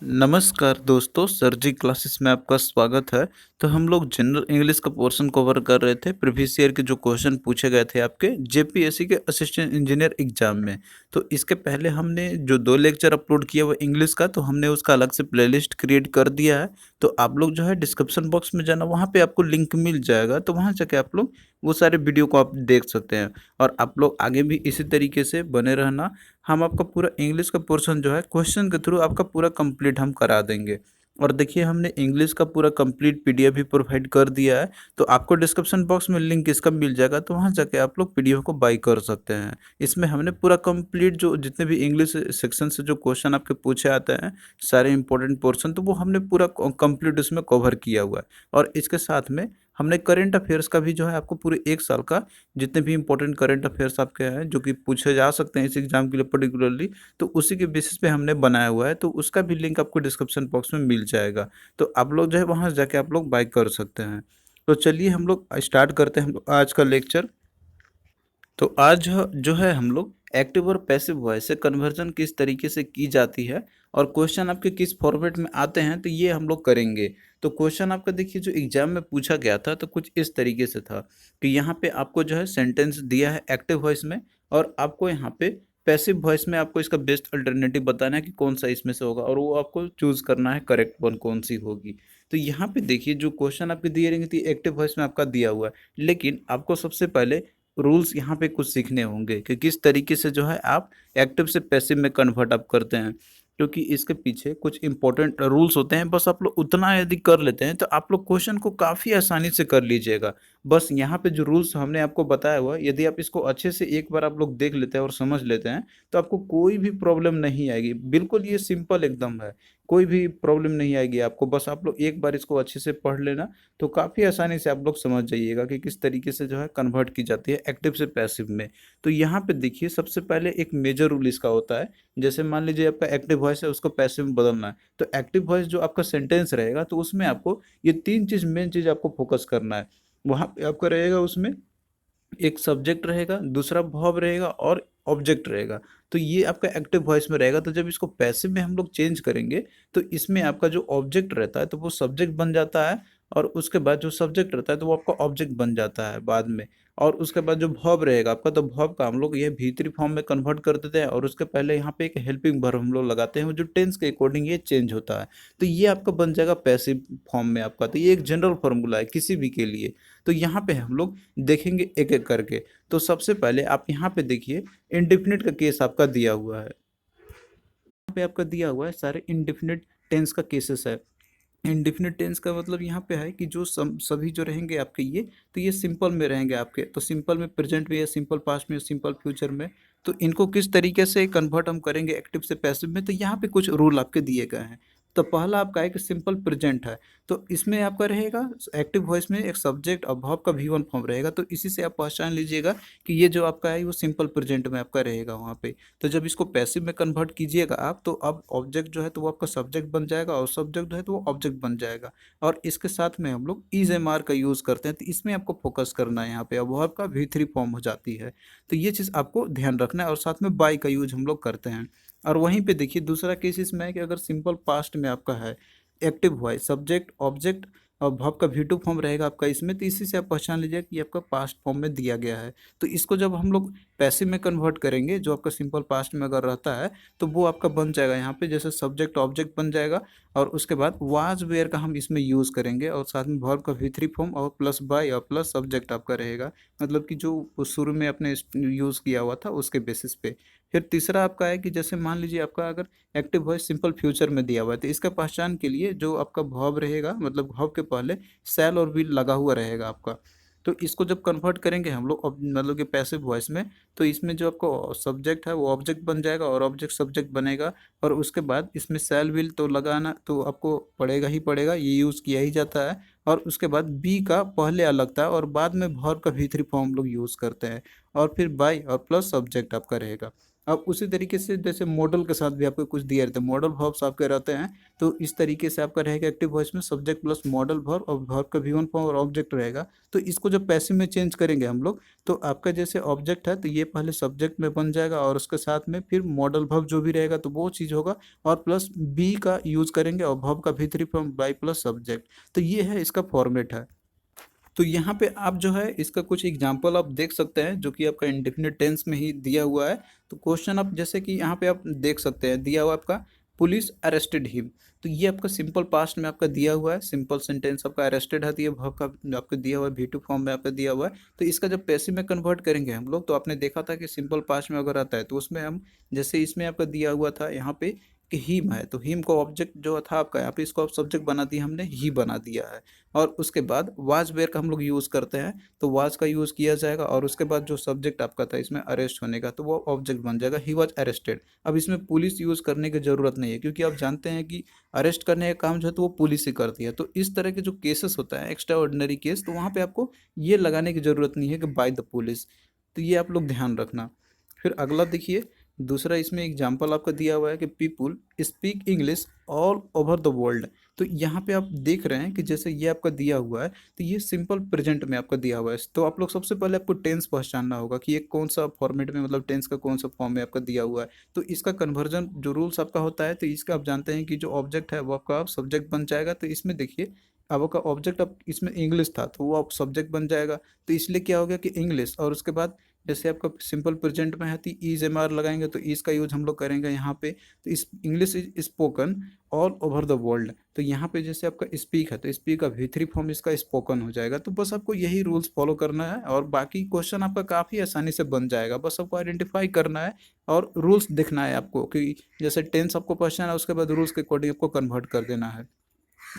नमस्कार दोस्तों, सर जी क्लासेस में आपका स्वागत है। तो हम लोग जनरल इंग्लिश का पोर्शन कवर कर रहे थे। प्रीवियस ईयर के जो क्वेश्चन पूछे गए थे आपके जेपीएससी के असिस्टेंट इंजीनियर एग्जाम में। तो इसके पहले हमने जो 2 लेक्चर अपलोड किया वो इंग्लिश का, तो हमने उसका अलग से प्लेलिस्ट क्रिएट कर दिया है। तो आप लोग जो है डिस्क्रिप्शन बॉक्स में जाना, वहाँ पे आपको लिंक मिल जाएगा, तो वहाँ जाके आप लोग वो सारे वीडियो को आप देख सकते हैं। और आप लोग आगे भी इसी तरीके से बने रहना। हम आपका पूरा इंग्लिश का पोर्शन जो है क्वेश्चन के थ्रू आपका पूरा कंप्लीट हम करा देंगे। और देखिए हमने इंग्लिश का पूरा कंप्लीट पीडीएफ भी प्रोवाइड कर दिया है। तो आपको डिस्क्रिप्शन बॉक्स में लिंक इसका मिल जाएगा, तो वहाँ जाके आप लोग पीडीएफ को बाई कर सकते हैं। इसमें हमने पूरा कंप्लीट जो जितने भी इंग्लिश सेक्शन से जो क्वेश्चन आपके पूछे आते हैं, सारे इंपॉर्टेंट पोर्शन, तो वो हमने पूरा कंप्लीट उसमें कवर किया हुआ है। और इसके साथ में हमने करेंट अफेयर्स का भी जो है आपको पूरे 1 साल का जितने भी इंपॉर्टेंट करंट अफेयर्स आपके हैं जो कि पूछे जा सकते हैं इस एग्जाम के लिए पर्टिकुलरली, तो उसी के बेसिस पे हमने बनाया हुआ है। तो उसका भी लिंक आपको डिस्क्रिप्शन बॉक्स में मिल जाएगा। तो आप लोग जो है वहाँ जाके आप लोग बाय कर सकते हैं। तो चलिए हम लोग स्टार्ट करते हैं हम लोग आज का लेक्चर। तो आज जो है हम लोग एक्टिव और पैसिव वॉइस से कन्वर्जन किस तरीके से की जाती है और क्वेश्चन आपके किस फॉर्मेट में आते हैं, तो ये हम लोग करेंगे। तो क्वेश्चन आपका देखिए जो एग्जाम में पूछा गया था तो कुछ इस तरीके से था कि यहाँ पे आपको जो है सेंटेंस दिया है एक्टिव वॉइस में, और आपको यहाँ पे पैसिव वॉइस में आपको इसका बेस्ट अल्टरनेटिव बताना है कि कौन सा इसमें से होगा, और वो आपको चूज करना है करेक्ट वन कौन सी होगी। तो यहाँ पे देखिए जो क्वेश्चन आपके दिए रहेंगे तो एक्टिव वॉइस में आपका दिया हुआ है, लेकिन आपको सबसे पहले रूल्स यहाँ पे कुछ सीखने होंगे कि किस तरीके से जो है आप एक्टिव से पैसिव में कन्वर्ट आप करते हैं, क्योंकि इसके पीछे कुछ इंपॉर्टेंट रूल्स होते हैं। बस आप लोग उतना यदि कर लेते हैं तो आप लोग क्वेश्चन को काफ़ी आसानी से कर लीजिएगा। बस यहाँ पे जो रूल्स हमने आपको बताया हुआ है, यदि आप इसको अच्छे से एक बार आप लोग देख लेते हैं और समझ लेते हैं तो आपको कोई भी प्रॉब्लम नहीं आएगी। बिल्कुल ये सिंपल एकदम है, कोई भी प्रॉब्लम नहीं आएगी आपको। बस आप लोग एक बार इसको अच्छे से पढ़ लेना, तो काफ़ी आसानी से आप लोग समझ जाइएगा कि किस तरीके से जो है कन्वर्ट की जाती है एक्टिव से पैसिव में। तो यहाँ पे देखिए सबसे पहले एक मेजर रूल इसका होता है। जैसे मान लीजिए आपका एक्टिव वॉइस है, उसको पैसिव में बदलना है, तो एक्टिव वॉइस जो आपका सेंटेंस रहेगा तो उसमें आपको ये 3 चीज़ मेन चीज़ आपको फोकस करना है। वहाँ पे आपका रहेगा उसमें एक सब्जेक्ट रहेगा, दूसरा वर्ब रहेगा और ऑब्जेक्ट रहेगा। तो ये आपका एक्टिव वॉइस में रहेगा। तो जब इसको पैसिव में हम लोग चेंज करेंगे तो इसमें आपका जो ऑब्जेक्ट रहता है तो वो सब्जेक्ट बन जाता है, और उसके बाद जो सब्जेक्ट रहता है तो वो आपका ऑब्जेक्ट बन जाता है बाद में। और उसके बाद जो वर्ब रहेगा आपका, तो वर्ब का हम लोग ये भीतरी फॉर्म में कन्वर्ट कर देते हैं, और उसके पहले यहाँ पे एक हेल्पिंग वर्ब हम लोग लगाते हैं जो टेंस के अकॉर्डिंग ये चेंज होता है। तो ये आपका बन जाएगा पैसिव फॉर्म में आपका। तो ये एक जनरल फार्मूला है किसी भी के लिए। तो यहाँ पे हम लोग देखेंगे एक एक करके। तो सबसे पहले आप यहाँ पे देखिए इंडेफिनिट का केस आपका दिया हुआ है। यहाँ पे आपका दिया हुआ है सारे इंडेफिनिट टेंस का केसेस है। इंडेफिनिट टेंस का मतलब यहाँ पे है कि जो सभी जो रहेंगे आपके ये, तो ये सिंपल में रहेंगे आपके। तो सिंपल में प्रेजेंट में, या सिंपल पास्ट में, सिंपल फ्यूचर में। तो इनको किस तरीके से कन्वर्ट हम करेंगे एक्टिव से पैसिव में, तो यहाँ पे कुछ रूल आपके दिए गए हैं। तो पहला आपका है कि सिंपल प्रेजेंट है, तो इसमें आपका रहेगा एक्टिव वॉइस में एक सब्जेक्ट और वर्ब का भी वन फॉर्म रहेगा। तो इसी से आप पहचान लीजिएगा कि ये जो आपका है वो सिंपल प्रेजेंट में आपका रहेगा वहाँ पे। तो जब इसको पैसिव में कन्वर्ट कीजिएगा आप, तो अब ऑब्जेक्ट जो है तो वो आपका सब्जेक्ट बन जाएगा, और सब्जेक्ट जो है तो वो ऑब्जेक्ट बन जाएगा। और इसके साथ में हम लोग इज एम आर का यूज़ करते हैं, तो इसमें आपको फोकस करना है यहाँ पे। अब वर्ब का भी थ्री फॉर्म हो जाती है, तो ये चीज़ आपको ध्यान रखना है। और साथ में बाई का यूज हम लोग करते हैं। और वहीं पे देखिए दूसरा केस इसमें है कि अगर सिंपल पास्ट में आपका है एक्टिव वॉइस सब्जेक्ट ऑब्जेक्ट और वर्ब का भी टू फॉर्म रहेगा आपका इसमें, तो इसी से आप पहचान लीजिए कि आपका पास्ट फॉर्म में दिया गया है। तो इसको जब हम लोग पैसिव में कन्वर्ट करेंगे, जो आपका सिंपल पास्ट में अगर रहता है तो वो आपका बन जाएगा यहाँ पे जैसे सब्जेक्ट ऑब्जेक्ट बन जाएगा। और उसके बाद वाज वेयर का हम इसमें यूज़ करेंगे, और साथ में वर्ब का भी थ्री फॉर्म और प्लस बाय और प्लस सब्जेक्ट आपका रहेगा, मतलब कि जो शुरू में आपने यूज़ किया हुआ था उसके बेसिस पे। फिर तीसरा आपका है कि जैसे मान लीजिए आपका अगर एक्टिव वॉइस सिंपल फ्यूचर में दिया हुआ है, तो इसका पहचान के लिए जो आपका वर्ब रहेगा, मतलब वर्ब के पहले शैल और विल लगा हुआ रहेगा आपका। तो इसको जब कन्वर्ट करेंगे हम लोग मतलब कि पैसिव वॉइस में, तो इसमें जो आपको सब्जेक्ट है वो ऑब्जेक्ट बन जाएगा और ऑब्जेक्ट सब्जेक्ट बनेगा। और उसके बाद इसमें शैल विल तो लगाना तो आपको पड़ेगा ही पड़ेगा, ये यूज़ किया ही जाता है। और उसके बाद बी का पहले अलग था और बाद में वर्ब का भी थ्री फॉर्म लोग यूज़ करते हैं। और फिर बाय और प्लस सब्जेक्ट आपका रहेगा। अब उसी तरीके से जैसे मॉडल के साथ भी आपको कुछ दिया रहता है, मॉडल वर्ब्स आपके रहते हैं, तो इस तरीके से आपका रहेगा एक्टिव वॉइस में सब्जेक्ट प्लस मॉडल वर्ब और वर्ब का V1 फॉर्म और ऑब्जेक्ट रहेगा। तो इसको जब पैसिव में चेंज करेंगे हम लोग, तो आपका जैसे ऑब्जेक्ट है तो ये पहले सब्जेक्ट में बन जाएगा और उसके साथ में फिर मॉडल वर्ब जो भी रहेगा तो वो चीज़ होगा, और प्लस बी का यूज करेंगे और वर्ब का V3 form by plus subject. तो ये है इसका फॉर्मेट है। तो यहाँ पे आप जो है इसका कुछ एग्जांपल आप देख सकते हैं जो कि आपका इंडेफिनिट टेंस में ही दिया हुआ है। तो क्वेश्चन आप जैसे कि यहाँ पे आप देख सकते हैं दिया हुआ आपका पुलिस अरेस्टेड हिम। तो ये आपका सिंपल पास्ट में आपका दिया हुआ है, सिंपल सेंटेंस आपका अरेस्टेड है, तो ये वर्ब का आपका दिया हुआ है, V2 फॉर्म में आपका दिया हुआ है। तो इसका जब पैसिव में कन्वर्ट करेंगे हम लोग, तो आपने देखा था कि सिंपल पास्ट में अगर आता है तो उसमें हम जैसे इसमें आपका दिया हुआ था यहाँ पे कि हिम है, तो हिम को ऑब्जेक्ट जो था आपका यहाँ पे इसको आप सब्जेक्ट बना दिया, हमने ही बना दिया है। और उसके बाद वाज वेयर का हम लोग यूज़ करते हैं, तो वाज का यूज़ किया जाएगा और उसके बाद जो सब्जेक्ट आपका था इसमें अरेस्ट होने का, तो वो ऑब्जेक्ट बन जाएगा ही वॉज अरेस्टेड। अब इसमें पुलिस यूज़ करने की ज़रूरत नहीं है क्योंकि आप जानते हैं कि अरेस्ट करने का काम जो है तो वो पुलिस ही करती है। तो इस तरह के जो केसेस होता है एक्स्ट्रा ऑर्डिनरी केस, तो वहाँ पे आपको ये लगाने की ज़रूरत नहीं है कि बाय द पुलिस। तो ये आप लोग ध्यान रखना। फिर अगला देखिए, दूसरा इसमें एग्जाम्पल आपका दिया हुआ है कि people speak English all over the world. तो यहाँ पे आप देख रहे हैं कि जैसे ये आपका दिया हुआ है, तो ये सिंपल प्रेजेंट में आपका दिया हुआ है। तो आप लोग सबसे पहले आपको टेंस पहचानना होगा कि ये कौन सा फॉर्मेट में, मतलब टेंस का कौन सा फॉर्म में आपका दिया हुआ है। तो इसका कन्वर्जन जो रूल्स आपका होता है, तो इसका आप जानते हैं कि जो ऑब्जेक्ट है वो आपका सब्जेक्ट बन जाएगा। तो इसमें देखिए, अब आपका ऑब्जेक्ट अब इसमें इंग्लिश था तो वो आप सब्जेक्ट बन जाएगा। तो इसलिए क्या हो गया कि इंग्लिश, और उसके बाद जैसे आपका सिंपल प्रेजेंट में है तो इज एम आर लगाएंगे, तो इज का यूज हम लोग करेंगे यहाँ पे। तो इस English is spoken all over the world. तो यहाँ पे जैसे आपका स्पीक है तो स्पीक का V3 फॉर्म इसका स्पोकन हो जाएगा। तो बस आपको यही रूल्स फॉलो करना है और बाकी क्वेश्चन आपका काफ़ी आसानी से बन जाएगा। बस आपको आइडेंटिफाई करना है और रूल्स देखना है आपको कि जैसे टेंस आपको पहचाना है, उसके बाद रूल्स के अकॉर्डिंग आपको कन्वर्ट कर देना है।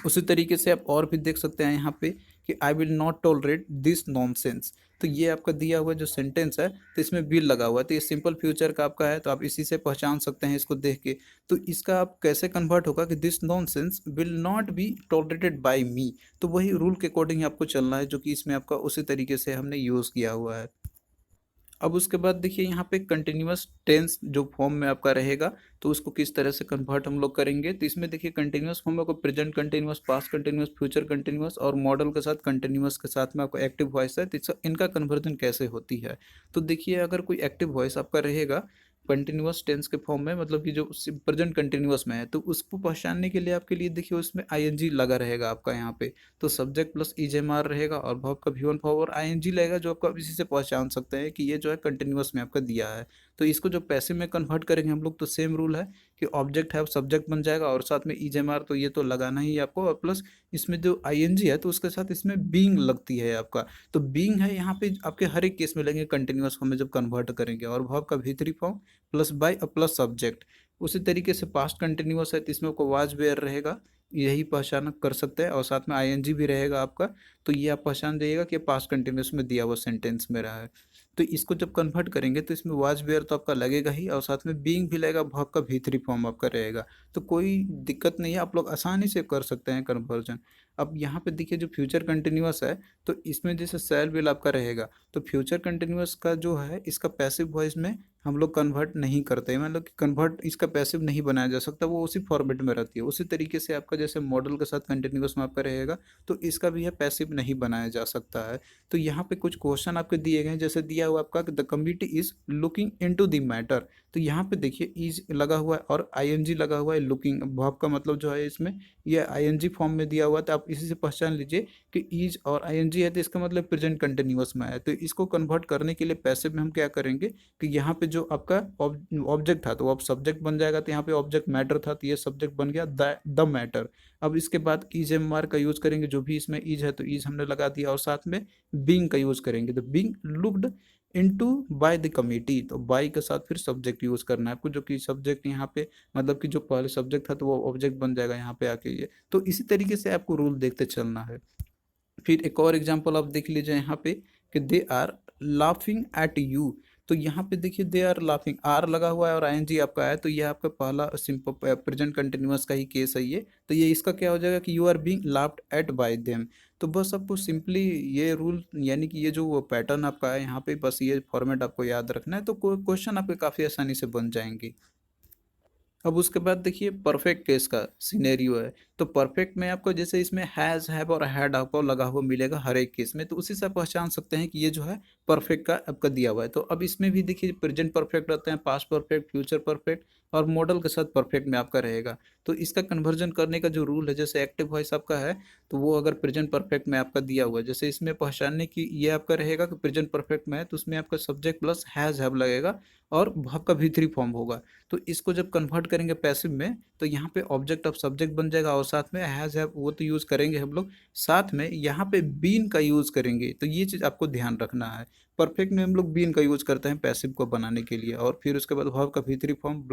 उसी तरीके से आप और भी देख सकते हैं यहाँ पे कि I will not tolerate this nonsense. तो ये आपका दिया हुआ जो सेंटेंस है तो इसमें विल लगा हुआ है, तो ये सिंपल फ्यूचर का आपका है, तो आप इसी से पहचान सकते हैं इसको देख के। तो इसका आप कैसे कन्वर्ट होगा कि this nonsense will not be tolerated by me. तो वही रूल के अकॉर्डिंग आपको चलना है जो कि इसमें आपका उसी तरीके से हमने यूज़ किया हुआ है। अब उसके बाद देखिए यहाँ पे कंटिन्यूअस टेंस जो फॉर्म में आपका रहेगा, तो उसको किस तरह से कन्वर्ट हम लोग करेंगे। तो इसमें देखिए कंटिन्यूअस फॉर्म में आपको present continuous, past continuous, future continuous और मॉडल के साथ कंटिन्यूअस के साथ में आपको एक्टिव वॉइस है, तो इनका कन्वर्जन कैसे होती है। तो देखिए अगर कोई एक्टिव वॉइस आपका रहेगा कंटिन्यूअस टेंस के फॉर्म में, मतलब कि जो प्रेजेंट कंटिन्यूअस में है, तो उसको पहचानने के लिए आपके लिए देखिए उसमें आईएनजी लगा रहेगा आपका यहाँ पे। तो सब्जेक्ट प्लस ईजेएमआर रहेगा और वर्ब का V1 फॉर्म और आईएनजी लगेगा, जो आपको इसी से पहचान सकते हैं कि ये जो है कंटिन्यूअस में आपका दिया है। तो इसको जो पैसिव में कन्वर्ट करेंगे हम लोग, तो सेम रूल है कि ऑब्जेक्ट है सब्जेक्ट बन जाएगा और साथ में ईजेएमआर, तो ये तो लगाना ही है आपको, और प्लस इसमें जो आईएनजी है तो उसके साथ इसमें बीइंग लगती है आपका। तो बीइंग है यहाँ पे आपके हर एक केस में लगेंगे कंटिन्यूअस फॉर्म में जब कन्वर्ट करेंगे, और वर्ब का V3 form plus by plus subject. उसी तरीके से पास्ट कंटिन्यूअस है तो इसमें आपको वाज वेयर रहेगा, यही पहचान कर सकते हैं, और साथ में आईएनजी भी रहेगा आपका। तो ये आप पहचान जाइएगा कि पास्ट कंटिन्यूअस में दिया हुआ सेंटेंस में रहा है। तो इसको जब कन्वर्ट करेंगे तो इसमें वाज वेयर तो आपका लगेगा ही, और साथ में बीइंग भी लगेगा, वर्ब का V3 फॉर्म आपका रहेगा। तो कोई दिक्कत नहीं है, आप लोग आसानी से कर सकते हैं कन्वर्जन। अब यहाँ पे देखिए जो फ्यूचर कंटिन्यूअस है, तो इसमें जैसे शैल विल आपका रहेगा, तो फ्यूचर कंटिन्यूअस का जो है इसका पैसिव वॉइस में हम लोग कन्वर्ट नहीं करते हैं, मतलब कि कन्वर्ट इसका पैसिव नहीं बनाया जा सकता, वो उसी फॉर्मेट में रहती है। उसी तरीके से आपका जैसे मॉडल के साथ कंटिन्यूअस में आपका रहेगा, तो इसका भी है पैसिव नहीं बनाया जा सकता है। तो यहाँ पे कुछ क्वेश्चन आपके दिए गए हैं, जैसे दिया हुआ आपका the committee is looking into the matter. तो यहाँ पे देखिए इज लगा हुआ है और आईएनजी लगा हुआ है, लुकिंग वर्ब का मतलब जो है इसमें ये आईएनजी फॉर्म में दिया हुआ है, तो आप इसी से पहचान लीजिए कि इज और आईएनजी है तो इसका मतलब प्रेजेंट कंटिन्यूअस में है। तो इसको कन्वर्ट करने के लिए पैसिव में हम क्या करेंगे कि यहाँ पे जो आपका ऑब्जेक्ट था तो वो अब सब्जेक्ट बन जाएगा, तो यहाँ पे ऑब्जेक्ट मैटर था तो ये सब्जेक्ट बन गया द मैटर। अब इसके बाद इज एम आर का यूज करेंगे, जो भी इसमें इज है तो इज हमने लगा दिया, और साथ में बीइंग का यूज करेंगे, तो being looked into by the committee. तो बाय के साथ फिर सब्जेक्ट यूज करना है आपको, जो कि सब्जेक्ट यहाँ पे मतलब कि जो पहले सब्जेक्ट था तो वो ऑब्जेक्ट बन जाएगा यहाँ पे आके ये। तो इसी तरीके से आपको रूल देखते चलना है। फिर एक और एग्जांपल आप देख लीजिए यहाँ पे कि they are laughing at you. तो यहाँ पे देखिए दे आर लाफिंग, आर लगा हुआ है और आईएनजी आपका है, तो ये आपका पहला सिंपल प्रेजेंट कंटिन्यूअस का ही केस है ये। तो ये इसका क्या हो जाएगा कि you are being laughed at by them. तो बस आपको सिंपली ये रूल यानी कि ये जो पैटर्न आपका है यहाँ पे, बस ये फॉर्मेट आपको याद रखना है, तो क्वेश्चन आपके काफ़ी आसानी से बन जाएंगे। अब उसके बाद देखिए परफेक्ट केस का सिनेरियो है। तो परफेक्ट में आपको जैसे इसमें हैज़, हैव और हैड आपको लगा हुआ मिलेगा हर एक केस में, तो उसी से आप पहचान सकते हैं कि ये जो है परफेक्ट का आपका दिया हुआ है। तो अब इसमें भी देखिए प्रेजेंट परफेक्ट रहते हैं, पास्ट परफेक्ट, फ्यूचर परफेक्ट और मॉडल के साथ परफेक्ट में आपका रहेगा। तो इसका कन्वर्जन करने का जो रूल है, जैसे एक्टिव वॉइस आपका है, तो वो अगर प्रेजेंट परफेक्ट में आपका दिया हुआ है, जैसे इसमें पहचानने की ये आपका रहेगा कि प्रेजेंट परफेक्ट में है, तो उसमें आपका सब्जेक्ट प्लस हैज़ हैव लगेगा और वर्ब का भी थ्री फॉर्म होगा। तो इसको जब कन्वर्ट करेंगे पैसिव में, तो यहाँ पे ऑब्जेक्ट ऑफ सब्जेक्ट बन जाएगा और साथ में हैज़ हैव वो तो यूज़ करेंगे हम लोग, साथ में यहाँ पे बीन का यूज़ करेंगे। तो ये चीज़ आपको ध्यान रखना है। परफेक्ट में हम लोग बीन का यूज़ करते हैं पैसिव को बनाने के लिए, और फिर उसके बाद वर्ब का भी थ्री फॉर्म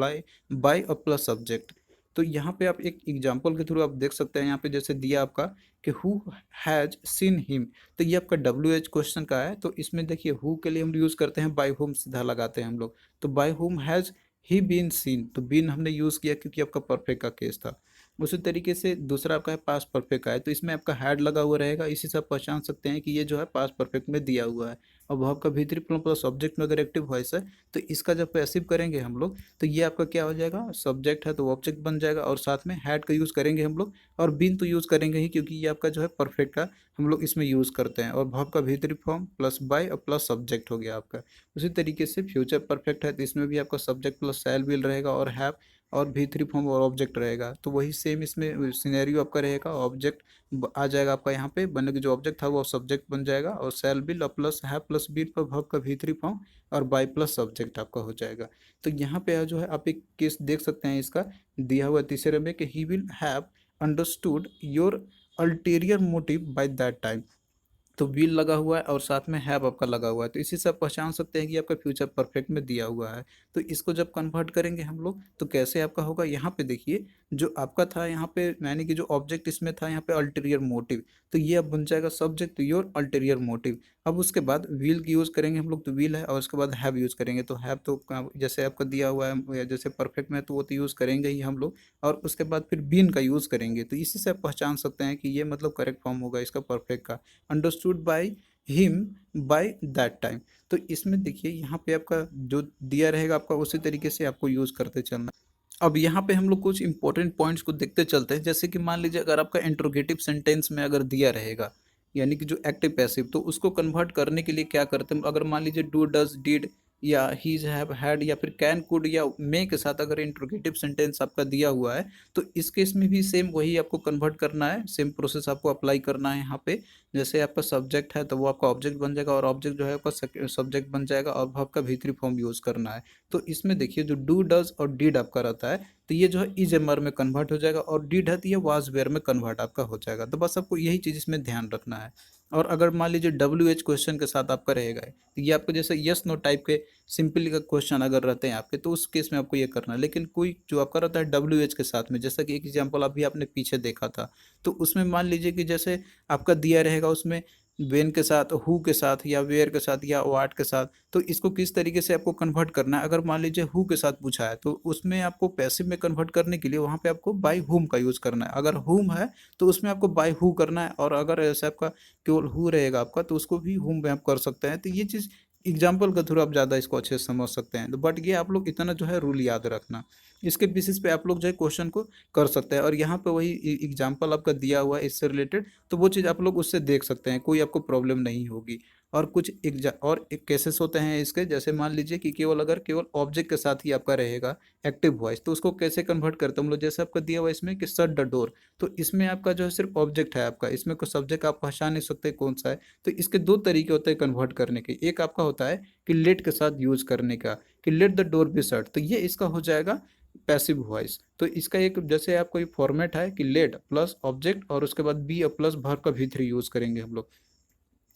बाय और प्लस सब्जेक्ट। तो यहाँ पे आप एक एग्जांपल के थ्रू आप देख सकते हैं, यहाँ पे जैसे दिया आपका कि हु हैज सीन हिम, तो ये आपका डब्ल्यू एच क्वेश्चन का है। तो इसमें देखिए हु के लिए हम यूज़ करते हैं बाय होम, सीधा लगाते हैं हम लोग। तो by whom has he been seen, तो बीन हमने यूज़ किया क्योंकि आपका परफेक्ट का केस था। उसी तरीके से दूसरा आपका है पास्ट परफेक्ट का है, तो इसमें आपका हैड लगा हुआ रहेगा, इसी से आप पहचान सकते हैं कि ये जो है पास्ट परफेक्ट में दिया हुआ है। और वर्ब का भीतरी प्लस सब्जेक्ट में अगर एक्टिव वॉइस है, तो इसका जब पैसिव करेंगे हम लोग, तो ये आपका क्या हो जाएगा, सब्जेक्ट है तो ऑब्जेक्ट बन जाएगा, और साथ में हैड का यूज़ करेंगे हम लोग, और बीन तो यूज़ करेंगे ही क्योंकि ये आपका जो है परफेक्ट का हम लोग इसमें यूज़ करते हैं। और वर्ब का भीतरी फॉर्म प्लस बाय और प्लस सब्जेक्ट हो गया आपका। उसी तरीके से फ्यूचर परफेक्ट है, तो इसमें भी आपका सब्जेक्ट प्लस शैल विल रहेगा और हैव और भी थ्री फॉर्म और ऑब्जेक्ट रहेगा। तो वही सेम इसमें सिनेरियो आपका रहेगा, ऑब्जेक्ट आ जाएगा आपका यहाँ पे बनने के, जो ऑब्जेक्ट था वो सब्जेक्ट बन जाएगा, और सेल बिल और प्लस हैव प्लस बी पर वर्ब का भी थ्री फॉर्म और बाय प्लस सब्जेक्ट आपका हो जाएगा। तो यहाँ पे जो है आप एक केस देख सकते हैं इसका दिया हुआ तीसरे में, कि he will have understood your ulterior motive by that time. तो विल लगा हुआ है और साथ में हैव आपका लगा हुआ है, तो इसी से आप पहचान सकते हैं कि आपका फ्यूचर परफेक्ट में दिया हुआ है। तो इसको जब कन्वर्ट करेंगे हम लोग, तो कैसे आपका होगा, यहाँ पे देखिए जो आपका था यहाँ पे, यानी कि जो ऑब्जेक्ट इसमें था यहाँ पे अल्टीरियर मोटिव, तो ये अब बन जाएगा सब्जेक्ट योर अल्टीरियर मोटिव। अब उसके बाद विल की यूज़ करेंगे हम लोग, तो विल है, और उसके बाद हैव यूज़ करेंगे। तो हैव तो जैसे आपका दिया हुआ है, या जैसे परफेक्ट में, तो वो तो यूज़ करेंगे ही हम लोग, और उसके बाद फिर बीन का यूज़ करेंगे। तो इसी से आप पहचान सकते हैं कि ये मतलब करेक्ट फॉर्म होगा इसका परफेक्ट का, understood by him by that time. तो इसमें देखिए यहाँ पे आपका जो दिया रहेगा आपका, उसी तरीके से आपको यूज़ करते चलना। अब यहाँ पे हम लोग कुछ इंपॉर्टेंट पॉइंट्स को देखते चलते हैं, जैसे कि मान लीजिए अगर आपका इंट्रोगेटिव सेंटेंस में अगर दिया रहेगा, यानी कि जो एक्टिव पैसिव, तो उसको कन्वर्ट करने के लिए क्या करते हैं, अगर मान लीजिए डू डज डिड या हीज हैव हैड या फिर कैन कुड या मे के साथ अगर इंट्रोगेटिव सेंटेंस आपका दिया हुआ है, तो इस केस में भी सेम वही आपको कन्वर्ट करना है, सेम प्रोसेस आपको अप्लाई करना है यहाँ पे। जैसे आपका सब्जेक्ट है तो वो आपका ऑब्जेक्ट बन जाएगा, और ऑब्जेक्ट जो है आपका सब्जेक्ट बन जाएगा, और वर्ब का भी थ्री फॉर्म यूज़ करना है। तो इसमें देखिए जो डू डज और डिड आपका रहता है, तो ये जो है इज एमर में कन्वर्ट हो जाएगा, और डिड है तो ये वाज वेयर में कन्वर्ट आपका हो जाएगा। तो बस आपको यही चीज़ इसमें ध्यान रखना है। और अगर मान लीजिए डब्ल्यू एच क्वेश्चन के साथ आपका रहेगा, तो ये आपको जैसे यस नो टाइप के सिंपल का क्वेश्चन अगर रहते हैं आपके, तो उस केस में आपको ये करना है। लेकिन कोई जो आपका रहता है डब्ल्यू एच के साथ में, जैसा कि एक एग्जाम्पल अभी आपने पीछे देखा था, तो उसमें मान लीजिए कि जैसे आपका दिया रहेगा उसमें वेन के साथ, हु के साथ, या वेयर के साथ, या वाट के साथ, तो इसको किस तरीके से आपको कन्वर्ट करना है। अगर मान लीजिए हु के साथ पूछा है, तो उसमें आपको पैसिव में कन्वर्ट करने के लिए वहाँ पे आपको बाय हुम का यूज़ करना है। अगर हुम है तो उसमें आपको बाय हु करना है, और अगर ऐसा आपका केवल हु रहेगा आपका, तो उसको भी हुम में आप कर सकते हैं। तो ये चीज़ एग्जाम्पल के थ्रू आप ज़्यादा इसको अच्छे से समझ सकते हैं। तो बट ये आप लोग इतना जो है रूल याद रखना, इसके बेसिस पे आप लोग जो है क्वेश्चन को कर सकते हैं। और यहाँ पे वही एग्जाम्पल आपका दिया हुआ है इससे रिलेटेड, तो वो चीज़ आप लोग उससे देख सकते हैं, कोई आपको प्रॉब्लम नहीं होगी। और कुछ एक केसेस होते हैं इसके, जैसे मान लीजिए कि केवल ऑब्जेक्ट के साथ ही आपका रहेगा एक्टिव वॉइस, तो उसको कैसे कन्वर्ट करते हैं हम लोग, जैसे आपका दिया हुआ है इसमें कि शट द डोर, तो इसमें आपका जो है सिर्फ ऑब्जेक्ट है आपका, इसमें कोई सब्जेक्ट आप पहचान नहीं सकते कौन सा है। तो इसके दो तरीके होते हैं कन्वर्ट करने के, एक आपका होता है कि लेट के साथ यूज करने का, कि let the door be shut, तो ये इसका हो जाएगा पैसिव वॉइस। तो इसका एक जैसे आपको एक फॉर्मेट है कि लेट प्लस ऑब्जेक्ट और उसके बाद बी प्लस वर्ब का भी थ्री यूज करेंगे हम लोग।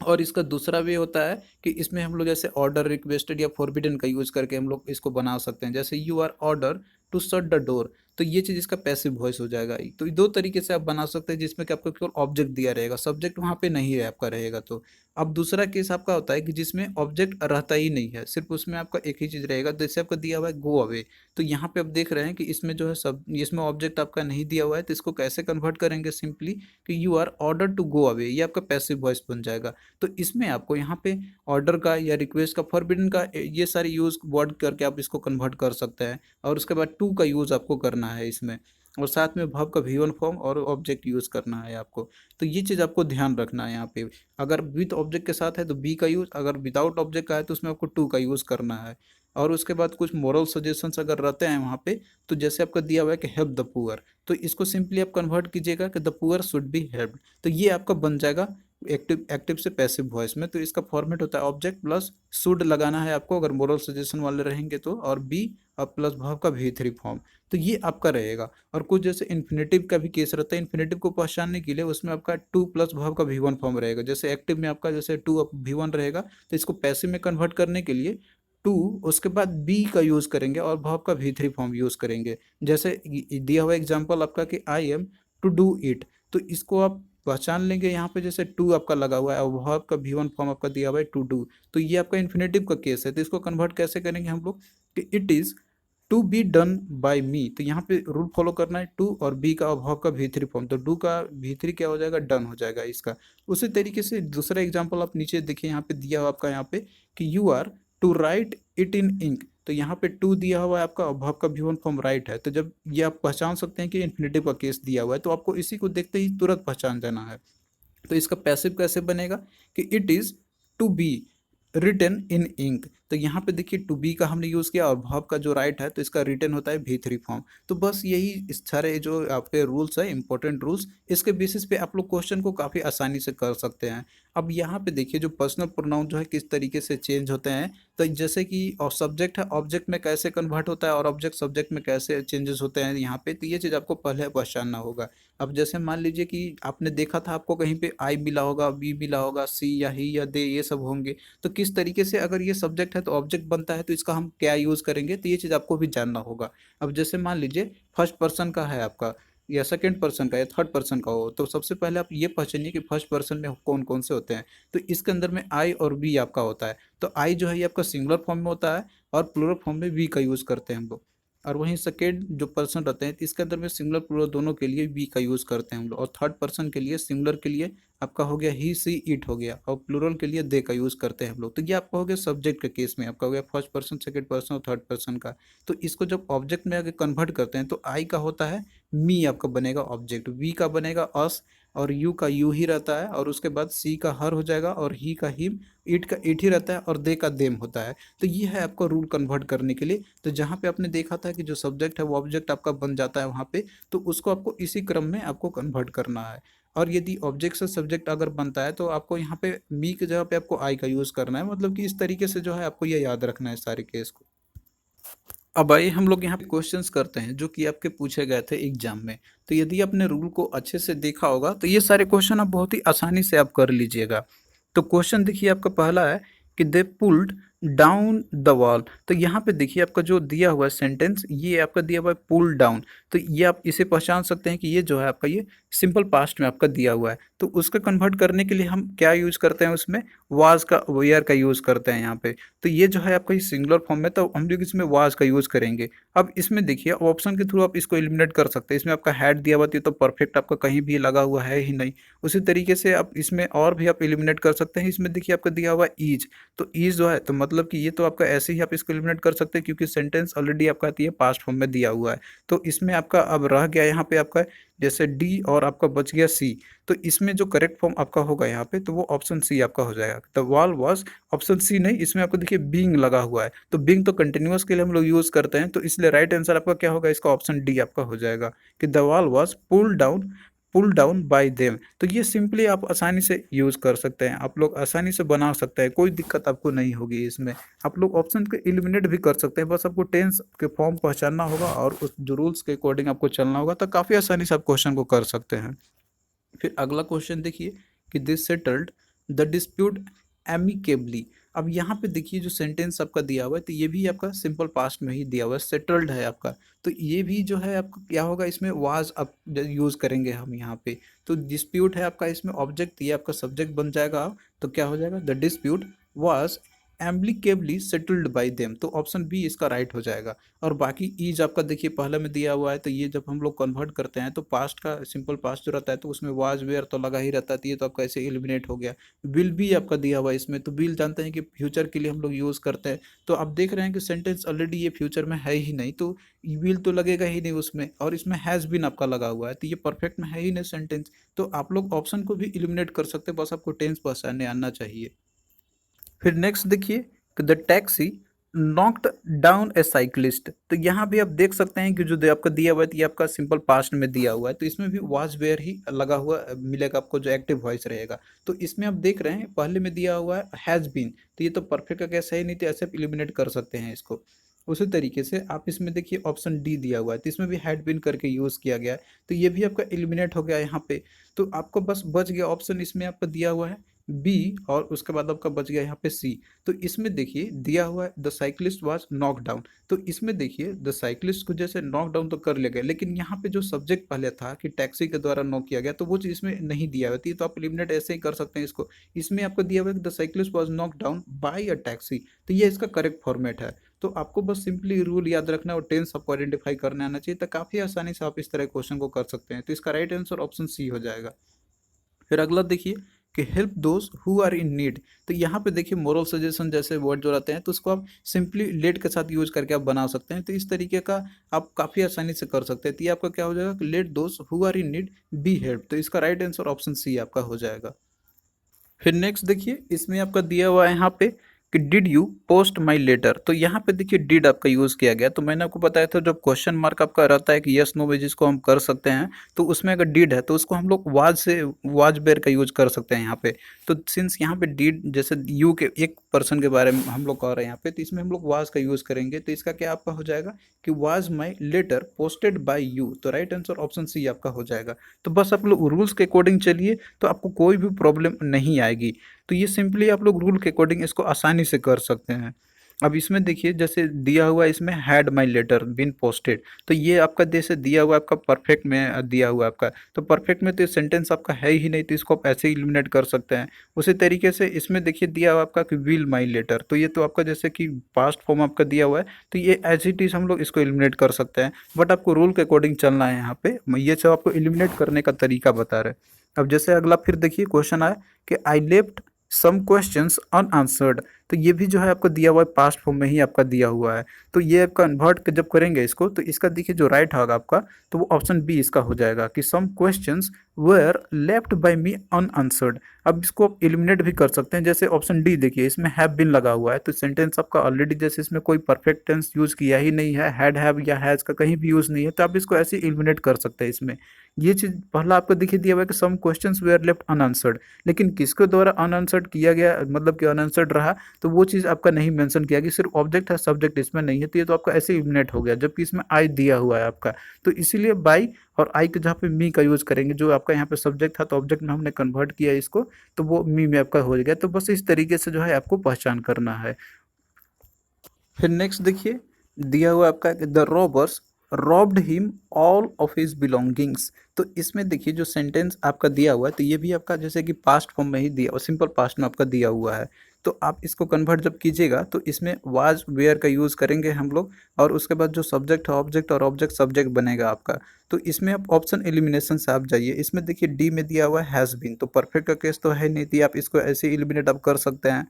और इसका दूसरा वे होता है कि इसमें हम लोग जैसे ऑर्डर, रिक्वेस्टेड या फॉरबिडन का यूज करके हम लोग इसको बना सकते हैं, जैसे you are order to shut the door. तो ये चीज़ इसका पैसिव वॉइस हो जाएगा। तो ये दो तरीके से आप बना सकते हैं जिसमें कि आपको केवल ऑब्जेक्ट दिया रहेगा, सब्जेक्ट वहाँ पे नहीं है आपका रहेगा। तो अब दूसरा केस आपका होता है कि जिसमें ऑब्जेक्ट रहता ही नहीं है, सिर्फ उसमें आपका एक ही चीज़ रहेगा। जैसे आपका दिया हुआ है गो अवे, तो यहाँ पे आप देख रहे हैं कि इसमें जो है सब, इसमें ऑब्जेक्ट आपका नहीं दिया हुआ है, तो इसको कैसे कन्वर्ट करेंगे सिंपली कि you are order to go away, ये आपका पैसिव वॉइस बन जाएगा। तो इसमें आपको यहाँ पे ऑर्डर का या रिक्वेस्ट का, फॉरबिडन का, ये सारे यूज़ वर्ड करके आप इसको कन्वर्ट कर सकते हैं। और उसके बाद टू का यूज़ आपको करना है इसमें, और साथ में वर्ब का V1 फॉर्म और ऑब्जेक्ट यूज़ करना है आपको। तो ये चीज़ आपको ध्यान रखना है यहाँ पे। अगर विथ ऑब्जेक्ट के साथ है तो बी का यूज़, अगर विदाउट ऑब्जेक्ट का है तो उसमें आपको टू का यूज़ करना है। और उसके बाद कुछ मोरल सजेशंस अगर रहते हैं वहाँ पे, तो जैसे आपका दिया हुआ है कि हेल्प द पुअर, तो इसको सिंपली आप कन्वर्ट कीजिएगा कि the poor should be helped. तो ये आपका बन जाएगा एक्टिव एक्टिव से पैसिव वॉइस में। तो इसका फॉर्मेट होता है ऑब्जेक्ट प्लस शुड लगाना है आपको अगर मोरल सजेशन वाले रहेंगे तो, और बी और प्लस वर्ब का V3 फॉर्म। तो ये आपका रहेगा। और कुछ जैसे इन्फिनेटिव का भी केस रहता है, इन्फिनेटिव को पहचानने के लिए उसमें आपका टू प्लस वर्ब का V1 फॉर्म रहेगा। जैसे एक्टिव में आपका जैसे टू V1 रहेगा, तो इसको पैसिव में कन्वर्ट करने के लिए टू, उसके बाद बी का यूज़ करेंगे और वर्ब का V3 फॉर्म यूज़ करेंगे। जैसे दिया हुआ एग्जाम्पल आपका कि I am to do it, तो इसको आप पहचान लेंगे यहाँ पे, जैसे टू आपका लगा हुआ है और वर्ब का V1 फॉर्म आपका दिया हुआ है टू डू, तो ये आपका इन्फिनेटिव का केस है। तो इसको कन्वर्ट कैसे करेंगे हम लोग कि it is to be done by me, तो यहाँ पे रूल फॉलो करना है, टू और बी का और वर्ब का V3 फॉर्म, तो डू का V3 क्या हो जाएगा, डन हो जाएगा इसका। उसी तरीके से दूसरा एग्जांपल आप नीचे देखिए, यहाँ पे दिया हुआ आपका यहाँ पे कि you are to write it in ink, तो यहाँ पे टू दिया हुआ है आपका और वर्ब का V1 फॉर्म राइट है। तो जब ये आप पहचान सकते हैं कि इन्फिनेटिव का केस दिया हुआ है, तो आपको इसी को देखते ही तुरंत पहचान जाना है। तो इसका पैसिव कैसे बनेगा कि it is to be written in ink, तो यहाँ पे देखिए टू बी का हमने यूज़ किया और वर्ब का जो राइट है तो इसका रिटन होता है V3 फॉर्म। तो बस यही इस सारे जो आपके रूल्स है, इंपॉर्टेंट रूल्स, इसके बेसिस पे आप लोग क्वेश्चन को काफ़ी आसानी से कर सकते हैं। अब यहाँ पे देखिए जो पर्सनल प्रोनाउन जो है किस तरीके से चेंज होते हैं, तो जैसे कि और सब्जेक्ट है ऑब्जेक्ट में कैसे कन्वर्ट होता है और ऑब्जेक्ट सब्जेक्ट में कैसे चेंजेस होते हैं यहाँ पे, तो ये चीज़ आपको पहले पहचानना होगा। अब जैसे मान लीजिए कि आपने देखा था आपको कहीं पे आई मिला होगा, बी मिला होगा, सी या ही या दे, ये सब होंगे। तो किस तरीके से अगर ये सब्जेक्ट है तो ऑब्जेक्ट बनता है, तो इसका हम क्या यूज़ करेंगे, तो ये चीज़ आपको भी जानना होगा। अब जैसे मान लीजिए फर्स्ट पर्सन का है आपका, या सेकंड पर्सन का या थर्ड पर्सन का हो, तो सबसे पहले आप ये पहचानिए कि फर्स्ट पर्सन में कौन कौन से होते हैं। तो इसके अंदर में आई और बी आपका होता है। तो आई जो है ये आपका सिंगुलर फॉर्म में होता है और प्लूरल फॉर्म में बी का यूज़ करते हैं हम लोग। और वहीं सेकेंड जो पर्सन रहते हैं, तो इसके अंदर में सिंगुलर प्लूरल दोनों के लिए बी का यूज़ करते हैं हम लोग। और थर्ड पर्सन के लिए, सिंगुलर के लिए आपका हो गया ही सी इट हो गया, और प्लूरल के लिए दे का यूज़ करते हैं हम लोग। तो ये आपका हो गया सब्जेक्ट के केस में, आपका हो गया फर्स्ट पर्सन, सेकंड पर्सन और थर्ड पर्सन का। तो इसको जब ऑब्जेक्ट में आगे कन्वर्ट करते हैं तो आई का होता है मी आपका बनेगा ऑब्जेक्ट, वी का बनेगा अस, और यू का यू ही रहता है, और उसके बाद सी का हर हो जाएगा, और ही का हिम, इट का इट ही रहता है, और दे का देम होता है। तो ये है आपका रूल कन्वर्ट करने के लिए। तो जहाँ पे आपने देखा था कि जो सब्जेक्ट है वो ऑब्जेक्ट आपका बन जाता है वहाँ पे, तो उसको आपको इसी क्रम में आपको कन्वर्ट करना है। और यदि ऑब्जेक्ट से सब्जेक्ट अगर बनता है तो आपको यहाँ पे मी की जगह पे आपको आई का यूज़ करना है। मतलब कि इस तरीके से जो है आपको ये याद रखना है सारे केस को। अब आइए हम लोग यहाँ पे क्वेश्चंस करते हैं जो कि आपके पूछे गए थे एग्जाम में। तो यदि आपने रूल को अच्छे से देखा होगा तो ये सारे क्वेश्चन आप बहुत ही आसानी से आप कर लीजिएगा। तो क्वेश्चन देखिए आपका पहला है कि दे पुल्ड डाउन द वॉल। तो यहाँ पे देखिए आपका जो दिया हुआ है सेंटेंस, ये आपका दिया हुआ है पुल डाउन। तो ये आप इसे पहचान सकते हैं कि ये जो है आपका ये सिंपल पास्ट में आपका दिया हुआ है। तो उसका कन्वर्ट करने के लिए हम क्या यूज़ करते हैं, उसमें वाज का, वेयर का यूज़ करते हैं यहाँ पे। तो ये जो है आपका ये सिंगुलर फॉर्म में, तो हम लोग इसमें वाज का यूज़ करेंगे। अब इसमें देखिए ऑप्शन के थ्रू आप इसको एलिमिनेट कर सकते हैं। इसमें आपका हैड दिया हुआ था तो परफेक्ट आपका कहीं भी लगा हुआ है ही नहीं। उसी तरीके से आप इसमें और भी आप एलिमिनेट कर सकते हैं। इसमें देखिए आपका दिया हुआ है ईज, तो ईज जो है तो मतलब कि ये तो आपका ऐसे ही आप इसको एलिमिनेट कर सकते हैं क्योंकि सेंटेंस ऑलरेडी आपका ये पास्ट फॉर्म में दिया हुआ है। तो इसमें आपका अब रह गया यहाँ पे आपका जैसे डी और आपका बच गया सी। तो इसमें जो करेक्ट फॉर्म आपका होगा यहाँ पे तो वो ऑप्शन सी आपका हो जाएगा। The wall was, option C नहीं, इसमें आपको देखिए बीइंग लगा हुआ है, तो बीइंग तो कंटिन्यूअस के लिए हम लोग यूज़ करते हैं, तो इसलिए राइट आंसर आपका क्या होगा, इसका ऑप्शन डी आपका हो जाएगा कि the wall was pull down by them. तो ये सिंपली आप आसानी से यूज़ कर सकते हैं, आप लोग आसानी से बना सकते हैं, कोई दिक्कत आपको नहीं होगी इसमें। आप लोग ऑप्शन को एलिमिनेट भी कर सकते हैं, बस आपको टेंस के फॉर्म पहचानना होगा और उस जो रूल्स के अकॉर्डिंग आपको चलना होगा, तो काफ़ी आसानी से आप क्वेश्चन को कर सकते हैं। फिर अगला क्वेश्चन देखिए कि this settled the dispute amicably. अब यहाँ पे देखिए जो सेंटेंस आपका दिया हुआ है तो ये भी आपका सिंपल पास्ट में ही दिया हुआ है, सेटल्ड है आपका। तो ये भी जो है आपका क्या होगा, इसमें वाज अब यूज़ करेंगे हम यहाँ पे। तो डिस्प्यूट है आपका, इसमें ऑब्जेक्ट ये आपका सब्जेक्ट बन जाएगा। तो क्या हो जाएगा, the dispute was amicably settled by them, तो ऑप्शन बी इसका राइट हो जाएगा। और बाकी ईज आपका देखिए पहले में दिया हुआ है, तो ये जब हम लोग कन्वर्ट करते हैं तो पास्ट का सिंपल पास्ट जो रहता है तो उसमें वाज वेयर तो लगा ही रहता है, तो ये तो आपका ऐसे एलिमिनेट हो गया। विल भी आपका दिया हुआ है इसमें, तो विल जानते हैं कि फ्यूचर के लिए हम लोग यूज़ करते हैं। तो आप देख रहे हैं कि सेंटेंस ऑलरेडी ये फ्यूचर में है ही नहीं, तो विल तो लगेगा ही नहीं उसमें, और इसमें हैज़ बीन आपका लगा हुआ है, तो ये परफेक्ट में है ही नहीं सेंटेंस। तो आप लोग ऑप्शन को भी एलिमिनेट कर सकते हैं, बस आपको टेंस पहचानने आना चाहिए। फिर नेक्स्ट देखिए, the taxi knocked down A cyclist. तो यहाँ भी आप देख सकते हैं कि जो आपका दिया हुआ है तो ये आपका सिंपल पास्ट में दिया हुआ है, तो इसमें भी वाज वेयर ही लगा हुआ मिलेगा आपको, जो एक्टिव वॉइस रहेगा। तो इसमें आप देख रहे हैं पहले में दिया हुआ है हैज़ बीन, तो ये तो परफेक्ट का कैसे है नहीं, तो ऐसे एलिमिनेट कर सकते हैं इसको। उसी तरीके से आप इसमें देखिए ऑप्शन डी दिया हुआ है, तो इसमें भी हैड बीन करके यूज़ किया गया है, तो ये भी आपका एलिमिनेट हो गया यहाँ पे। तो आपको बस बच गया ऑप्शन इसमें आपका दिया हुआ है बी, और उसके बाद आपका बच गया यहाँ पे सी। तो इसमें देखिए दिया हुआ है the cyclist was knock down, तो इसमें देखिए द साइकिलिस्ट को जैसे नॉक डाउन तो कर लिया गया, लेकिन यहाँ पे जो सब्जेक्ट पहले था कि टैक्सी के द्वारा नॉक किया गया, तो वो चीज़ इसमें नहीं दिया हुआ थी, तो आप एलिमिनेट ऐसे ही कर सकते हैं इसको। इसमें आपको दिया हुआ है कि the cyclist was knock down by a taxi, तो ये इसका करेक्ट फॉर्मेट है। तो आपको बस सिंपली रूल याद रखना और टेंस आपको आइडेंटिफाई करने आना चाहिए, तो काफ़ी आसानी से आप इस तरह क्वेश्चन को कर सकते हैं। तो इसका राइट आंसर ऑप्शन सी हो जाएगा। फिर अगला देखिए कि help those who are in need. तो यहाँ पे देखिए मोरल सजेशन जैसे वर्ड जो रहते हैं तो उसको आप सिंपली लेट के साथ यूज करके आप बना सकते हैं, तो इस तरीके का आप काफ़ी आसानी से कर सकते हैं। तो ये आपका क्या हो जाएगा कि let those who are in need be help, तो इसका राइट आंसर ऑप्शन सी आपका हो जाएगा। फिर नेक्स्ट देखिए इसमें आपका दिया हुआ है यहाँ पे कि did you post my letter. तो यहाँ पे देखिए डिड आपका यूज़ किया गया, तो मैंने आपको बताया था जब क्वेश्चन मार्क आपका रहता है कि यस नो में जिसको हम कर सकते हैं, तो उसमें अगर डिड है तो उसको हम लोग वाज से वाज बेर का यूज कर सकते हैं यहाँ पे। तो सिंस यहाँ पे डिड जैसे यू के एक पर्सन के बारे में हम लोग कह रहे हैं यहाँ पे, तो इसमें हम लोग वाज का यूज़ करेंगे, तो इसका क्या आपका हो जाएगा कि was my letter posted by you, तो राइट आंसर ऑप्शन सी आपका हो जाएगा। तो बस आप लोग रूल्स के अकॉर्डिंग चलिए तो आपको कोई भी प्रॉब्लम नहीं आएगी। तो ये सिंपली आप लोग रूल के अकॉर्डिंग इसको आसानी से कर सकते हैं। अब इसमें देखिए जैसे दिया हुआ है इसमें had my letter been posted, तो ये आपका जैसे दिया हुआ है आपका परफेक्ट में दिया हुआ है आपका, तो परफेक्ट में तो सेंटेंस आपका है ही नहीं, तो इसको आप ऐसे ही एलिमिनेट कर सकते हैं। उसी तरीके से इसमें देखिए दिया हुआ आपका कि विल माई लेटर, तो ये तो आपका जैसे कि पास्ट फॉर्म आपका दिया हुआ है, तो ये एज इट इज हम लोग इसको एलिमिनेट कर सकते हैं, बट आपको रूल के अकॉर्डिंग चलना है यहाँ पे। ये सब आपको एलिमिनेट करने का तरीका बता रहे हैं। अब जैसे अगला फिर देखिए क्वेश्चन आया कि I left some questions unanswered, तो ये भी जो है आपको दिया हुआ है पास्ट फॉर्म में ही आपका दिया हुआ है। तो ये कन्वर्ट जब करेंगे इसको तो इसका देखिए जो राइट होगा आपका, तो वो ऑप्शन बी इसका हो जाएगा कि some questions were left by me unanswered. अब इसको आप एलिमिनेट भी कर सकते हैं, जैसे ऑप्शन डी देखिए इसमें हैव बीन लगा हुआ है, तो सेंटेंस आपका ऑलरेडी जैसे इसमें कोई परफेक्ट टेंस यूज किया ही नहीं है, हैड हैव या हैज का कहीं भी यूज नहीं है, तो आप इसको ऐसे एलिमिनेट कर सकते हैं इसमें। ये चीज पहला आपको देखिए दिया हुआ है कि some questions were left unanswered, लेकिन किसके द्वारा अनआंसर्ड किया गया, मतलब कि अनआंसर्ड रहा, तो वो चीज़ आपका नहीं मेंशन किया कि सिर्फ ऑब्जेक्ट है सब्जेक्ट इसमें नहीं है, तो ये तो आपका ऐसे एलिमिनेट हो गया, जबकि इसमें आई दिया हुआ है आपका। तो इसीलिए बाई और आई के जहाँ पे मी का यूज़ करेंगे, जो आपका यहाँ पे सब्जेक्ट था तो ऑब्जेक्ट में हमने कन्वर्ट किया इसको, तो वो मी में आपका हो गया। तो बस इस तरीके से जो है आपको पहचान करना है। फिर नेक्स्ट देखिए दिया हुआ आपका the robbers robbed him all of his belongings. तो इसमें देखिए जो सेंटेंस आपका दिया हुआ है तो ये भी आपका जैसे कि पास्ट फॉर्म में ही दिया और सिंपल पास्ट में आपका दिया हुआ है। तो आप इसको कन्वर्ट जब कीजिएगा तो इसमें वाज वेयर का यूज़ करेंगे हम लोग, और उसके बाद जो सब्जेक्ट है ऑब्जेक्ट और ऑब्जेक्ट सब्जेक्ट बनेगा आपका। तो इसमें आप ऑप्शन एलिमिनेशन से आप जाइए, इसमें देखिए डी में दिया हुआ है हैज़ बीन, तो परफेक्ट का केस तो है नहीं थी, आप इसको ऐसे एलिमिनेट आप कर सकते हैं।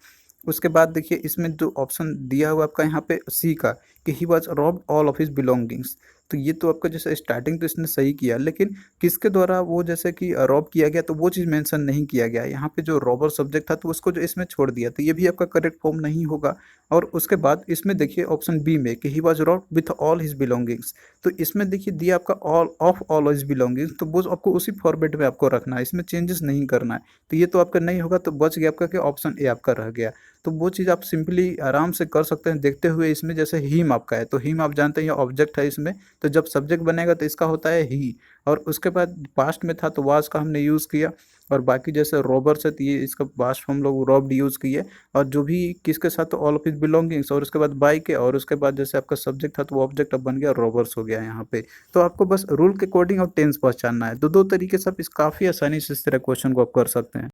उसके बाद देखिए इसमें जो ऑप्शन दिया हुआ आपका यहाँ पे सी का कि he was robbed all of his belongings, तो ये तो आपका जैसे स्टार्टिंग तो इसने सही किया, लेकिन किसके द्वारा वो जैसे कि रॉब किया गया तो वो चीज़ मेंशन नहीं किया गया यहाँ पे, जो रॉबर सब्जेक्ट था तो उसको जो इसमें छोड़ दिया, तो ये भी आपका करेक्ट फॉर्म नहीं होगा। और उसके बाद इसमें देखिए ऑप्शन बी में कि he was robbed with all his belongings, तो इसमें देखिए दिया आपका all of all his belongings, तो वो आपको उसी फॉर्मेट में आपको रखना है, इसमें चेंजेस नहीं करना है। तो ये तो आपका नहीं होगा, तो बच गया आपका कि ऑप्शन ए आपका रह गया। तो वो चीज़ आप सिंपली आराम से कर सकते हैं देखते हुए। इसमें जैसे हिम आपका है तो हिम आप जानते हैं ये ऑब्जेक्ट है इसमें, तो जब सब्जेक्ट बनेगा तो इसका होता है ही, और उसके बाद पास्ट में था तो वाज का हमने यूज़ किया, और बाकी जैसे रोबर्स है तो ये इसका पास्ट हम लोग रॉब्ड यूज़ किए, और जो भी किसके साथ तो ऑल ऑफ इज बिलोंगिंग्स, और उसके बाद बाई के, और उसके बाद जैसे आपका सब्जेक्ट था तो वो ऑब्जेक्ट अब बन गया रोबर्स हो गया यहाँ पे। तो आपको बस रूल के अकॉर्डिंग और टेंस पहचानना है, तो दो तरीके से आप इस काफ़ी आसानी से इस तरह क्वेश्चन को आप कर सकते हैं।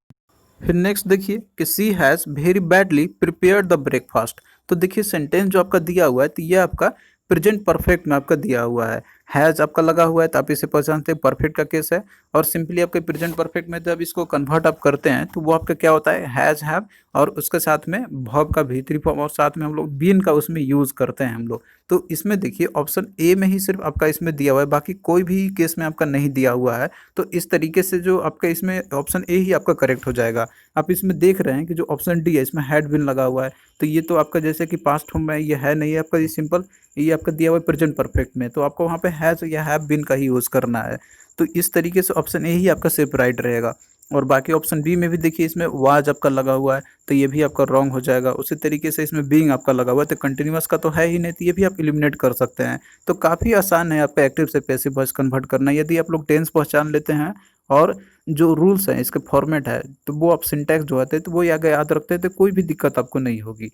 फिर नेक्स्ट देखिए कि she has very badly prepared the breakfast. तो देखिए सेंटेंस जो आपका दिया हुआ है तो ये आपका प्रेजेंट परफेक्ट में आपका दिया हुआ है, हैज़ आपका लगा हुआ है तो आप इसे पहचानते हैं परफेक्ट का केस है, और सिंपली आपके प्रेजेंट परफेक्ट में जब इसको कन्वर्ट आप करते हैं तो वो आपका क्या होता है हैज़ हैव, और उसके साथ में वर्ब का भीतरी फॉर्म, और साथ में हम लोग बीन का उसमें यूज़ करते हैं हम लोग। तो इसमें देखिए ऑप्शन ए में ही सिर्फ आपका इसमें दिया हुआ है, बाकी कोई भी केस में आपका नहीं दिया हुआ है। तो इस तरीके से जो आपका इसमें ऑप्शन ए ही आपका करेक्ट हो जाएगा। आप इसमें देख रहे हैं कि जो ऑप्शन डी है इसमें हैड बीन लगा हुआ है, तो ये तो आपका जैसे कि पास्ट फॉर्म में ये है नहीं है आपका, ये सिंपल ये आपका दिया हुआ है प्रेजेंट परफेक्ट में, तो आपको वहाँ पे हैज़ या हैव बीन का ही यूज़ करना है। तो इस तरीके से ऑप्शन ए ही आपका सिर्फ राइट रहेगा, और बाकी ऑप्शन बी में भी देखिए इसमें वाज आपका लगा हुआ है तो ये भी आपका रॉन्ग हो जाएगा। उसी तरीके से इसमें बीइंग आपका लगा हुआ है तो कंटिन्यूअस का तो है ही नहीं, तो ये भी आप एलिमिनेट कर सकते हैं। तो काफ़ी आसान है आपका एक्टिव से पैसिव वॉइस कन्वर्ट करना, यदि आप लोग टेंस पहचान लेते हैं और जो रूल्स हैं इसके फॉर्मेट है तो वो आप सिंटैक्स जो आते हैं तो वो आगे याद रखते हैं तो कोई भी दिक्कत आपको नहीं होगी।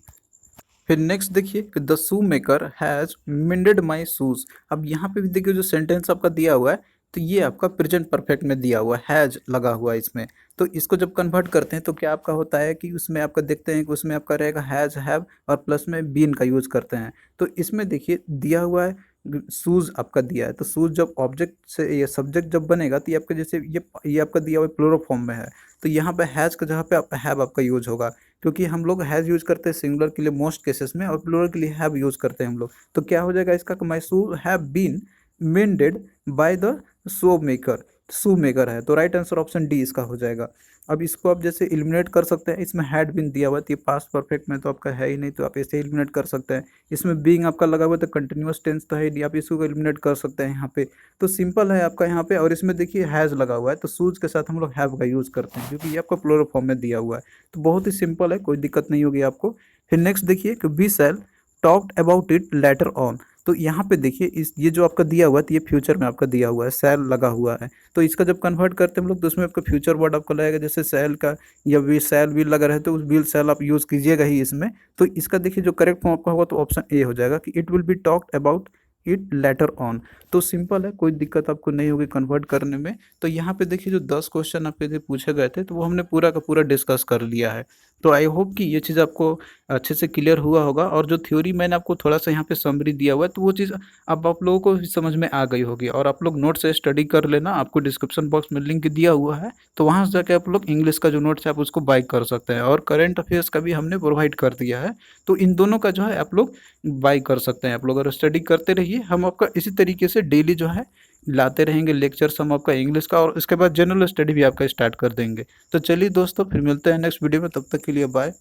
फिर नेक्स्ट देखिए कि the shoe maker has मेंडेड my shoes. अब यहाँ पे भी देखिए जो सेंटेंस आपका दिया हुआ है तो ये आपका प्रेजेंट परफेक्ट में दिया हुआ है, हैज़ लगा हुआ है इसमें। तो इसको जब कन्वर्ट करते हैं तो क्या आपका होता है कि उसमें आपका देखते हैं कि उसमें आपका रहेगा हैज़ हैव, और प्लस में बीन का यूज़ करते हैं। तो इसमें देखिए दिया हुआ है शूज़ आपका दिया है, तो शूज़ जब ऑब्जेक्ट से ये सब्जेक्ट जब बनेगा तो ये आपका जैसे ये आपका दिया हुआ प्लूरल फॉर्म में है, तो यहाँ पे हैज़ की जगह पे आप हैव आपका यूज़ होगा, क्योंकि हम लोग हैज़ यूज़ करते हैं सिंगुलर के लिए मोस्ट केसेस में, और प्लूरल के लिए हैव यूज़ करते हैं हम लोग। तो क्या हो जाएगा इसका, my shoe have been mended by the shoe maker, shoe maker है तो राइट आंसर ऑप्शन डी इसका हो जाएगा। अब इसको आप जैसे एलिमिनेट कर सकते हैं, इसमें हैड बीन दिया हुआ है तो ये पास्ट परफेक्ट में तो आपका है ही नहीं, तो आप ऐसे एलिमिनेट कर सकते हैं। इसमें बीइंग आपका लगा हुआ है तो कंटिन्यूअस टेंस तो है ही नहीं, आप इसको एलिमिनेट कर सकते हैं यहाँ पे। तो सिंपल है आपका यहाँ पे, और इसमें देखिए हैज़ लगा हुआ है तो शूज़ के साथ हम लोग हैव का यूज़ करते हैं क्योंकि ये आपका प्लूरल फॉर्म में दिया हुआ है। तो बहुत ही सिंपल है, कोई दिक्कत नहीं होगी आपको। फिर नेक्स्ट देखिए कि we shall talked about it later on. तो यहाँ पे देखिए इस ये जो आपका दिया हुआ है तो ये फ्यूचर में आपका दिया हुआ है, शैल लगा हुआ है, तो इसका जब कन्वर्ट करते हैं हम लोग तो उसमें आपका फ्यूचर वर्ड आपका लगेगा, जैसे शैल का या वी शैल विल लगा रहे तो उस विल शैल आप यूज़ कीजिएगा ही इसमें। तो इसका देखिए जो करेक्ट फॉर्म आपका होगा तो ऑप्शन ए हो जाएगा कि it will be talked about it later on. तो सिंपल है, कोई दिक्कत आपको नहीं होगी कन्वर्ट करने में। तो यहाँ पे देखिए जो 10 क्वेश्चन आपके जो पूछे गए थे तो वो हमने पूरा का पूरा डिस्कस कर लिया है। तो आई होप कि ये चीज़ आपको अच्छे से क्लियर हुआ होगा, और जो थ्योरी मैंने आपको थोड़ा सा यहाँ पे समरी दिया हुआ है तो वो चीज़ अब आप लोगों को भी समझ में आ गई होगी, और आप लोग नोट से स्टडी कर लेना, आपको डिस्क्रिप्शन बॉक्स में लिंक दिया हुआ है तो वहाँ से जाके आप लोग इंग्लिश का जो नोट्स है आप उसको बाय कर सकते हैं, और करंट अफेयर्स का भी हमने प्रोवाइड कर दिया है। तो इन दोनों का जो है आप लोग बाय कर सकते हैं। आप लोग अगर स्टडी करते रहिए, हम आपका इसी तरीके से डेली जो है लाते रहेंगे लेक्चर्स हम आपका इंग्लिश का, और उसके बाद जनरल स्टडी भी आपका स्टार्ट कर देंगे। तो चलिए दोस्तों फिर मिलते हैं नेक्स्ट वीडियो में, तब तक के लिए बाय।